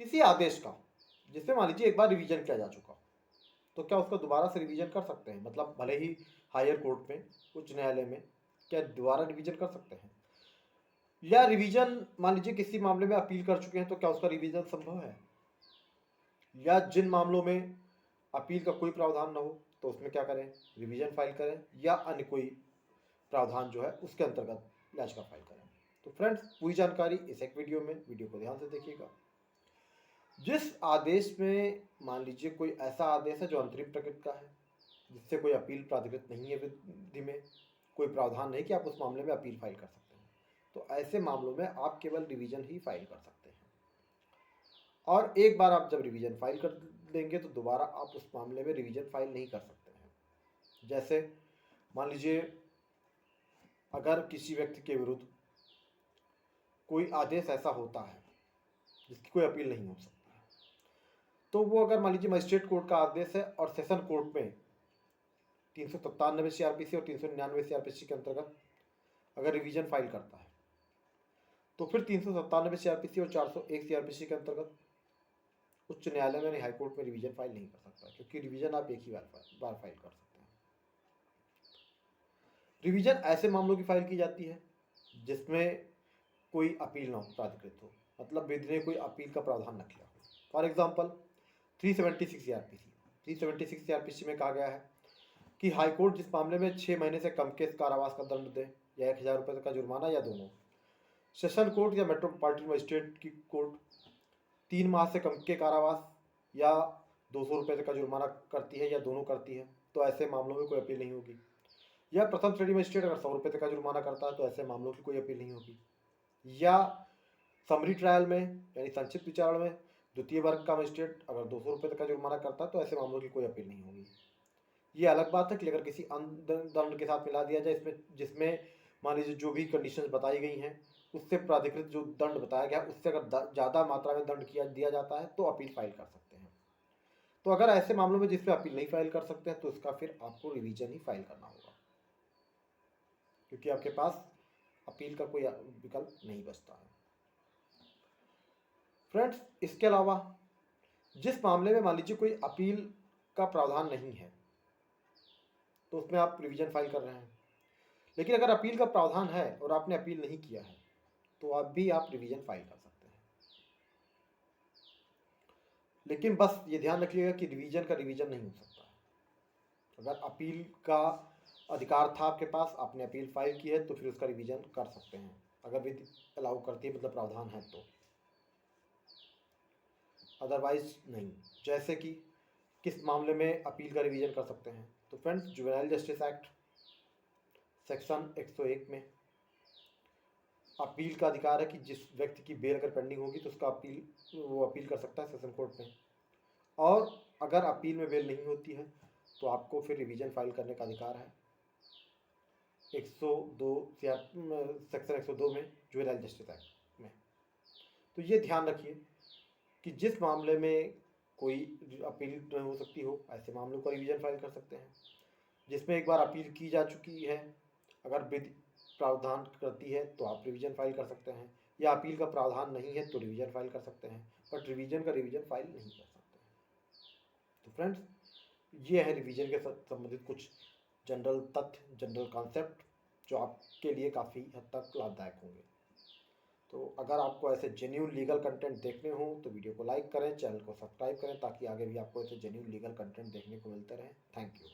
किसी आदेश का जिसमें मान लीजिए एक बार रिवीजन किया जा चुका, तो क्या उसका दोबारा से रिवीजन कर सकते हैं? मतलब भले ही हायर कोर्ट में, उच्च न्यायालय में, क्या दोबारा रिवीजन कर सकते हैं? या रिवीजन मान लीजिए किसी मामले में अपील कर चुके हैं, तो क्या उसका रिवीजन संभव है? या जिन मामलों में अपील का कोई प्रावधान ना हो, तो उसमें क्या करें? रिवीजन फाइल करें, या अन्य कोई प्रावधान जो है उसके अंतर्गत याचिका फाइल करें। तो फ्रेंड्स, पूरी जानकारी इस एक वीडियो को ध्यान से देखिएगा। जिस आदेश में मान लीजिए कोई ऐसा आदेश है जो अंतरिम प्रकृति का है, जिससे कोई अपील प्राधिकृत नहीं है, विधि में कोई प्रावधान नहीं कि आप उस मामले में अपील फाइल कर सकते हैं, तो ऐसे मामलों में आप केवल रिवीजन ही फाइल कर सकते हैं। और एक बार आप जब रिवीजन फाइल कर देंगे तो दोबारा आप उस मामले में रिवीजन फाइल नहीं कर सकते हैं। जैसे मान लीजिए अगर किसी व्यक्ति के विरुद्ध कोई आदेश ऐसा होता है जिसकी कोई अपील नहीं हो सकती है, तो वो अगर मान लीजिए मजिस्ट्रेट कोर्ट का आदेश है और सेशन कोर्ट में 397 CRPC और 399 CRPC के अंतर्गत अगर रिवीजन फाइल करता है, तो फिर 397 CRPC और 401 CRPC के अंतर्गत उच्च न्यायालय में हाई कोर्ट में रिवीजन फाइल नहीं कर सकता, क्योंकि रिवीजन आप एक ही बार फाइल कर सकते हैं। रिवीजन ऐसे मामलों की फाइल की जाती है जिसमें कोई अपील ना हो, प्राधिकृत हो, मतलब विधि ने कोई अपील का प्रावधान न किया हो। फॉर एग्जाम्पल 376 CRPC 376 CRPC में कहा गया है कि हाईकोर्ट जिस मामले में 6 महीने से कम के कारावास का दंड दे या 1000 रुपये तक का जुर्माना या दोनों, सेशन कोर्ट या मेट्रोपॉलिटन मजिस्ट्रेट की कोर्ट 3 माह से कम के कारावास या 200 रुपये तक का जुर्माना करती है या दोनों करती है, तो ऐसे मामलों में कोई अपील नहीं होगी। या प्रथम श्रेणी मजिस्ट्रेट अगर 100 रुपये तक का जुर्माना करता है, तो ऐसे मामलों की कोई अपील नहीं होगी। या समरी ट्रायल में यानी संक्षिप्त विचारण में द्वितीय वर्ग का मजिस्ट्रेट अगर 200 रुपये तक का जुर्माना करता है, तो ऐसे मामलों की कोई अपील नहीं होगी। ये अलग बात है कि अगर किसी अन्य दंड के साथ मिला दिया जाए, इसमें जिसमें मान लीजिए जो भी कंडीशंस बताई गई हैं उससे प्राधिकृत जो दंड बताया गया उससे अगर ज़्यादा मात्रा में दंड दिया जाता है, तो अपील फाइल कर सकते हैं। तो अगर ऐसे मामलों में जिसमें अपील नहीं फाइल कर सकते हैं, तो इसका फिर आपको रिवीजन ही फाइल करना होगा, क्योंकि आपके पास अपील का कोई विकल्प नहीं बचता है। फ्रेंड्स, इसके अलावा जिस मामले में मान लीजिए कोई अपील का प्रावधान नहीं है, तो उसमें आप रिवीजन फाइल कर रहे हैं। लेकिन अगर अपील का प्रावधान है और आपने अपील नहीं किया है, तो आप रिवीजन फाइल कर सकते हैं। लेकिन बस ये ध्यान रखिएगा कि रिवीजन का रिवीजन नहीं हो सकता है। अगर अपील का अधिकार था आपके पास, आपने अपील फाइल की है, तो फिर उसका रिवीजन कर सकते हैं, अगर विधि अलाउ करती है, मतलब प्रावधान है तो। अदरवाइज नहीं। जैसे कि किस मामले में अपील का रिवीजन कर सकते हैं, तो friends, juvenile justice act section 101 में अपील का अधिकार है कि जिस व्यक्ति की बेल अगर पेंडिंग होगी तो उसका वो अपील कर सकता है सेशन कोर्ट में। और अगर अपील में बेल नहीं होती है, तो आपको फिर रिवीजन फाइल करने का अधिकार है 102 सेक्शन 102 में जुवेनाइल जस्टिस एक्ट में। तो ये ध्यान रखिए कि जिस मामले में कोई अपील नहीं हो सकती हो, ऐसे मामलों का रिवीजन फाइल कर सकते हैं। जिसमें एक बार अपील की जा चुकी है, अगर विधि प्रावधान करती है तो आप रिवीजन फाइल कर सकते हैं, या अपील का प्रावधान नहीं है तो रिवीजन फाइल कर सकते हैं, बट रिवीजन का रिवीजन फाइल नहीं कर सकते हैं। तो फ्रेंड्स, ये है रिवीजन के संबंधित कुछ जनरल तथ्य, जनरल कॉन्सेप्ट, जो आपके लिए काफ़ी हद तक लाभदायक होंगे। तो अगर आपको ऐसे जेन्युइन लीगल कंटेंट देखने हो तो वीडियो को लाइक करें, चैनल को सब्सक्राइब करें, ताकि आगे भी आपको ऐसे जेन्युइन लीगल कंटेंट देखने को मिलते रहे। Thank you.